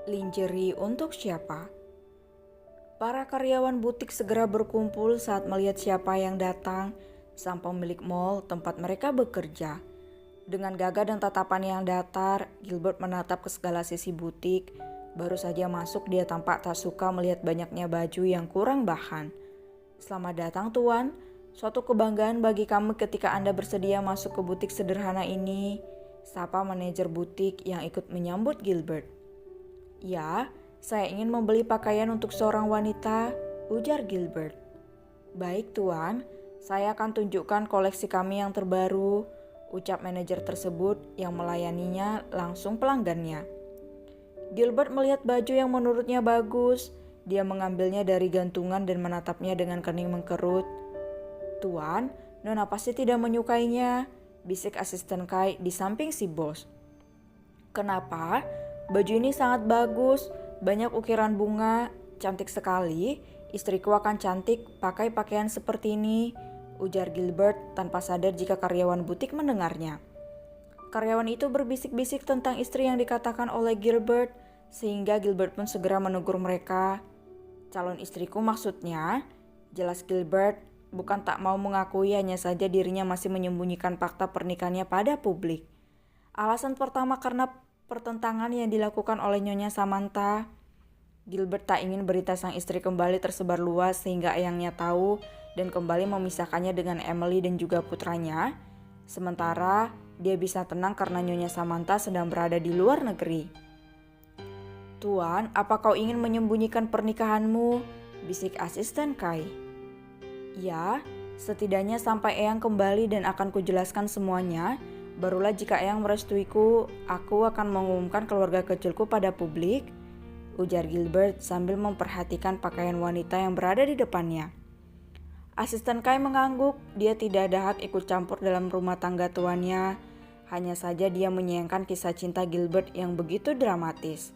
Lingerie untuk siapa? Para karyawan butik segera berkumpul saat melihat siapa yang datang, sang pemilik mall tempat mereka bekerja. Dengan gagah dan tatapan yang datar, Gilbert menatap ke segala sisi butik. Baru saja masuk, dia tampak tak suka melihat banyaknya baju yang kurang bahan. Selamat datang Tuan, suatu kebanggaan bagi kami ketika Anda bersedia masuk ke butik sederhana ini, sapa manajer butik yang ikut menyambut Gilbert. Ya, saya ingin membeli pakaian untuk seorang wanita, ujar Gilbert. Baik Tuan, saya akan tunjukkan koleksi kami yang terbaru, ucap manajer tersebut yang melayaninya langsung pelanggannya. Gilbert melihat baju yang menurutnya bagus. Dia mengambilnya dari gantungan dan menatapnya dengan kening mengkerut. Tuan, Nona pasti tidak menyukainya, bisik asisten Kai di samping si bos. Kenapa? Baju ini sangat bagus, banyak ukiran bunga, cantik sekali. Istriku akan cantik pakai pakaian seperti ini, ujar Gilbert tanpa sadar jika karyawan butik mendengarnya. Karyawan itu berbisik-bisik tentang istri yang dikatakan oleh Gilbert, sehingga Gilbert pun segera menegur mereka. Calon istriku maksudnya, jelas Gilbert bukan tak mau mengakui, hanya saja dirinya masih menyembunyikan fakta pernikahannya pada publik. Alasan pertama karena pertentangan yang dilakukan oleh Nyonya Samantha. Gilbert tak ingin berita sang istri kembali tersebar luas sehingga ayahnya tahu dan kembali memisahkannya dengan Emily dan juga putranya. Sementara dia bisa tenang karena Nyonya Samantha sedang berada di luar negeri. Tuan, apa kau ingin menyembunyikan pernikahanmu? Bisik asisten Kai. Ya, setidaknya sampai Eyang kembali dan akan kujelaskan semuanya. Barulah jika Eyang merestuiku, aku akan mengumumkan keluarga kecilku pada publik, ujar Gilbert sambil memperhatikan pakaian wanita yang berada di depannya. Asisten Kai mengangguk, dia tidak ada hak ikut campur dalam rumah tangga tuannya. Hanya saja dia menyayangkan kisah cinta Gilbert yang begitu dramatis.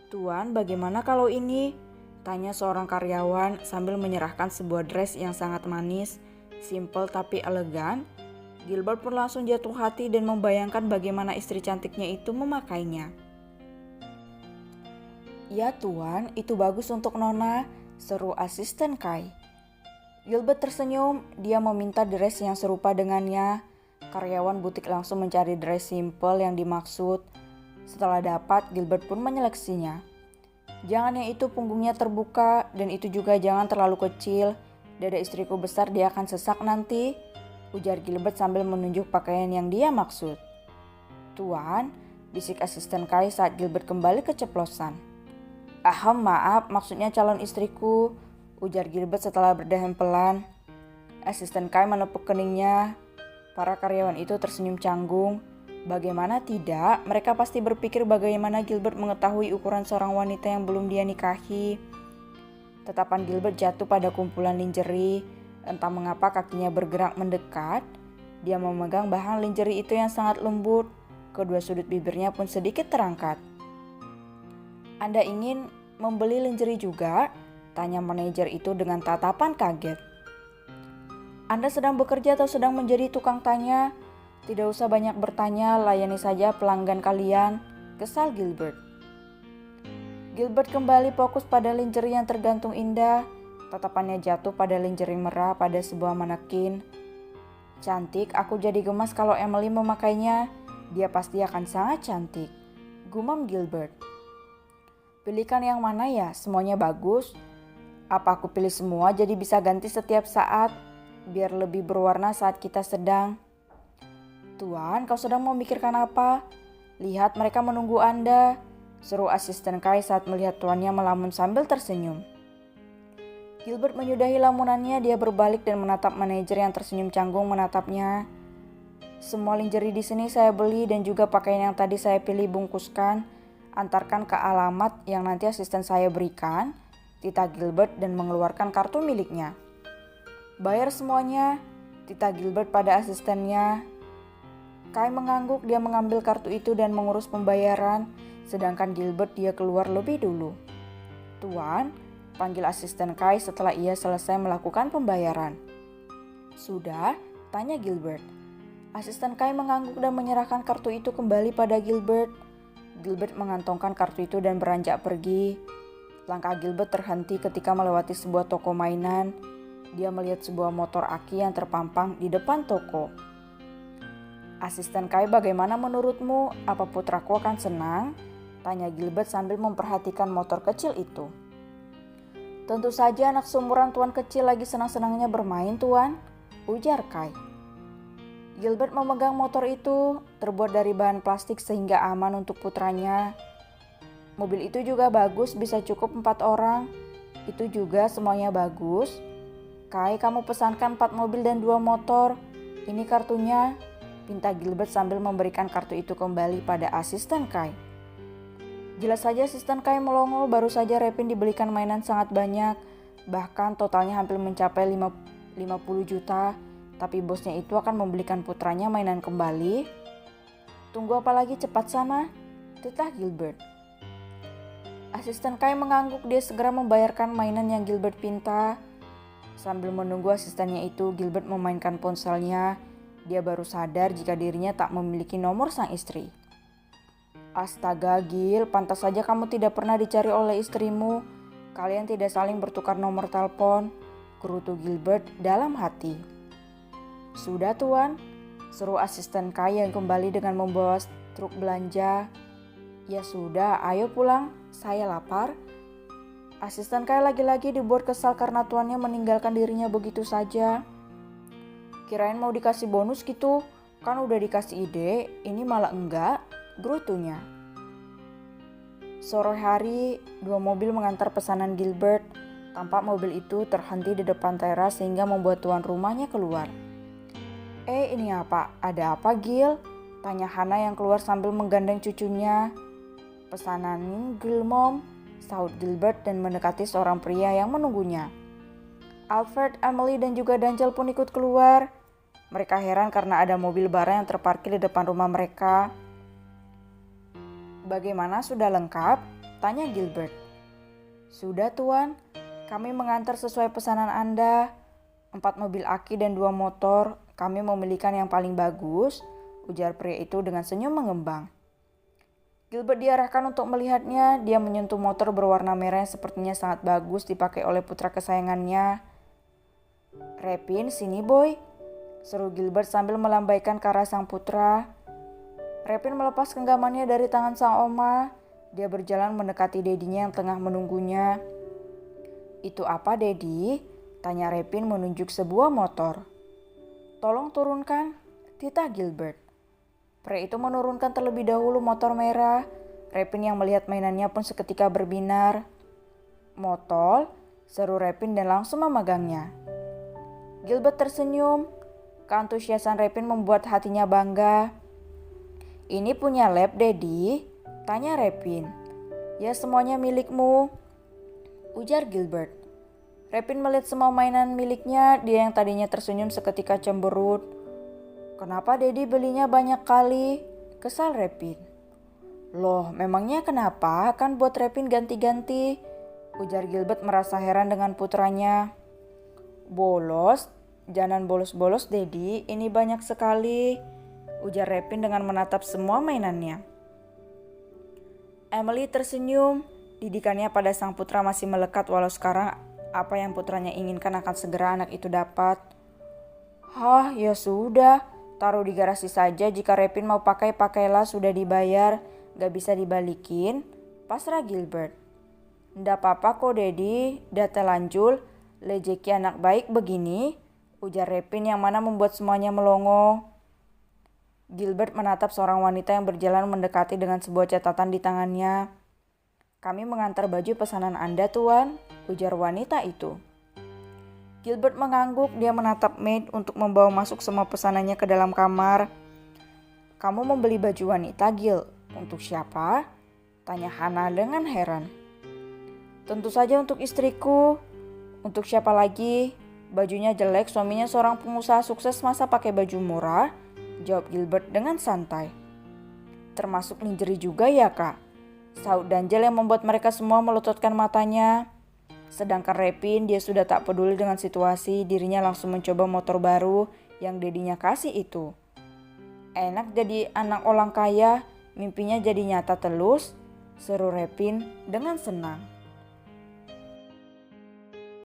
Tuan, bagaimana kalau ini? Tanya seorang karyawan sambil menyerahkan sebuah dress yang sangat manis, simple tapi elegan. Gilbert pun langsung jatuh hati dan membayangkan bagaimana istri cantiknya itu memakainya. Ya Tuan, itu bagus untuk Nona, seru asisten Kai. Gilbert tersenyum, dia meminta dress yang serupa dengannya. Karyawan butik langsung mencari dress simple yang dimaksud. Setelah dapat, Gilbert pun menyeleksinya. Jangan yang itu punggungnya terbuka dan itu juga jangan terlalu kecil. Dada istriku besar, dia akan sesak nanti, ujar Gilbert sambil menunjuk pakaian yang dia maksud. Tuan, bisik asisten Kai saat Gilbert kembali keceplosan. Maaf, maksudnya calon istriku, ujar Gilbert setelah berdeham pelan. Asisten Kai menepuk keningnya. Para karyawan itu tersenyum canggung. Bagaimana tidak, mereka pasti berpikir bagaimana Gilbert mengetahui ukuran seorang wanita yang belum dia nikahi. Tatapan Gilbert jatuh pada kumpulan lingerie. Entah mengapa kakinya bergerak mendekat. Dia memegang bahan lingerie itu yang sangat lembut. Kedua sudut bibirnya pun sedikit terangkat. Anda ingin membeli lingerie juga? Tanya manajer itu dengan tatapan kaget. Anda sedang bekerja atau sedang menjadi tukang tanya? Tidak usah banyak bertanya, layani saja pelanggan kalian, kesal Gilbert. Gilbert kembali fokus pada lingerie yang tergantung indah. Tatapannya jatuh pada lingerie merah pada sebuah manekin. Cantik, aku jadi gemas kalau Emily memakainya. Dia pasti akan sangat cantik, gumam Gilbert. Pilihkan yang mana ya? Semuanya bagus. Apa aku pilih semua jadi bisa ganti setiap saat, biar lebih berwarna saat kita sedang. Tuan, kau sedang memikirkan apa? Lihat, mereka menunggu Anda, seru asisten Kai saat melihat tuannya melamun sambil tersenyum. Gilbert menyudahi lamunannya, dia berbalik dan menatap manajer yang tersenyum canggung menatapnya. Semua lingerie di sini saya beli dan juga pakaian yang tadi saya pilih bungkuskan. Antarkan ke alamat yang nanti asisten saya berikan, tita Gilbert dan mengeluarkan kartu miliknya. Bayar semuanya, tita Gilbert pada asistennya. Kai mengangguk, dia mengambil kartu itu dan mengurus pembayaran, sedangkan Gilbert dia keluar lebih dulu. "Tuan," panggil asisten Kai setelah ia selesai melakukan pembayaran. "Sudah?" tanya Gilbert. Asisten Kai mengangguk dan menyerahkan kartu itu kembali pada Gilbert. Gilbert mengantongkan kartu itu dan beranjak pergi. Langkah Gilbert terhenti ketika melewati sebuah toko mainan. Dia melihat sebuah motor aki yang terpampang di depan toko. "Asisten Kai, bagaimana menurutmu? Apa putraku akan senang?" tanya Gilbert sambil memperhatikan motor kecil itu. "Tentu saja anak seumuran tuan kecil lagi senang-senangnya bermain, tuan," ujar Kai. Gilbert memegang motor itu, terbuat dari bahan plastik sehingga aman untuk putranya. "Mobil itu juga bagus, bisa cukup 4 orang. Itu juga semuanya bagus. Kai, kamu pesankan 4 mobil dan 2 motor. Ini kartunya," pinta Gilbert sambil memberikan kartu itu kembali pada asisten Kai. Jelas saja asisten Kai melongo, baru saja Repin dibelikan mainan sangat banyak, bahkan totalnya hampir mencapai 50 juta. Tapi bosnya itu akan membelikan putranya mainan kembali. "Tunggu apa lagi, cepat sana," titah Gilbert. Asisten Kai mengangguk, dia segera membayarkan mainan yang Gilbert pinta. Sambil menunggu asistennya itu, Gilbert memainkan ponselnya. Dia baru sadar jika dirinya tak memiliki nomor sang istri. "Astaga Gil, pantas saja kamu tidak pernah dicari oleh istrimu. Kalian tidak saling bertukar nomor telepon," gerutu Gilbert dalam hati. "Sudah tuan," seru asisten Kai yang kembali dengan membawa truk belanja. "Ya sudah, ayo pulang, saya lapar." Asisten Kai lagi-lagi dibuat kesal karena tuannya meninggalkan dirinya begitu saja. "Kirain mau dikasih bonus gitu, kan udah dikasih ide, ini malah enggak," gerutunya. Sore hari, 2 mobil mengantar pesanan Gilbert. Tampak mobil itu terhenti di depan teras sehingga membuat tuan rumahnya keluar. Ini apa? Ada apa, Gil?" tanya Hana yang keluar sambil menggandeng cucunya. "Pesanan Gil, Mom," sahut Gilbert dan mendekati seorang pria yang menunggunya. Alfred, Emily, dan juga Danjel pun ikut keluar. Mereka heran karena ada mobil bara yang terparkir di depan rumah mereka. "Bagaimana, sudah lengkap?" tanya Gilbert. "Sudah, Tuan. Kami mengantar sesuai pesanan Anda. 4 mobil aki dan 2 motor. Kami memilihkan yang paling bagus," ujar pria itu dengan senyum mengembang. Gilbert diarahkan untuk melihatnya. Dia menyentuh motor berwarna merah yang sepertinya sangat bagus dipakai oleh putra kesayangannya. "Repin, sini boy," seru Gilbert sambil melambaikan ke arah sang putra. Repin melepas genggamannya dari tangan sang oma. Dia berjalan mendekati dedinya yang tengah menunggunya. "Itu apa, Dedi?" tanya Repin menunjuk sebuah motor. "Tolong turunkan," titah Gilbert. Pria itu menurunkan terlebih dahulu motor merah. Repin yang melihat mainannya pun seketika berbinar. "Motol?" seru Repin dan langsung memegangnya. Gilbert tersenyum. Keantusiasan Repin membuat hatinya bangga. "Ini punya lab, Dedi?" tanya Repin. "Ya, semuanya milikmu," ujar Gilbert. Repin melihat semua mainan miliknya. Dia yang tadinya tersenyum seketika cemberut. "Kenapa Dedi belinya banyak kali?" kesal Repin. "Loh, memangnya kenapa? Kan buat Repin ganti-ganti," ujar Gilbert merasa heran dengan putranya. "Bolos? Jangan bolos-bolos, Dedi. Ini banyak sekali," ujar Repin dengan menatap semua mainannya. Emily tersenyum. Didikannya pada sang putra masih melekat walau sekarang apa yang putranya inginkan akan segera anak itu dapat. "Hah, ya sudah. Taruh di garasi saja, jika Repin mau pakailah, sudah dibayar. Gak bisa dibalikin," pasrah Gilbert. "Ndak apa-apa kok, Dedi. Dah telanjul. Lejeki anak baik begini," ujar Repin yang mana membuat semuanya melongo. Gilbert menatap seorang wanita yang berjalan mendekati dengan sebuah catatan di tangannya. "Kami mengantar baju pesanan Anda, Tuan," ujar wanita itu. Gilbert mengangguk. Dia menatap maid untuk membawa masuk semua pesanannya ke dalam kamar. "Kamu membeli baju wanita, Gil? Untuk siapa?" tanya Hana dengan heran. "Tentu saja untuk istriku. Untuk siapa lagi? Bajunya jelek, suaminya seorang pengusaha sukses, masa pakai baju murah?" jawab Gilbert dengan santai. Termasuk Lingerie juga ya kak, sahut Danjel yang membuat mereka semua melototkan matanya. Sedangkan Repin, dia sudah tak peduli dengan situasi, dirinya langsung mencoba motor baru yang dedinya kasih itu. Enak jadi anak orang kaya, mimpinya jadi nyata telus, seru Repin dengan senang.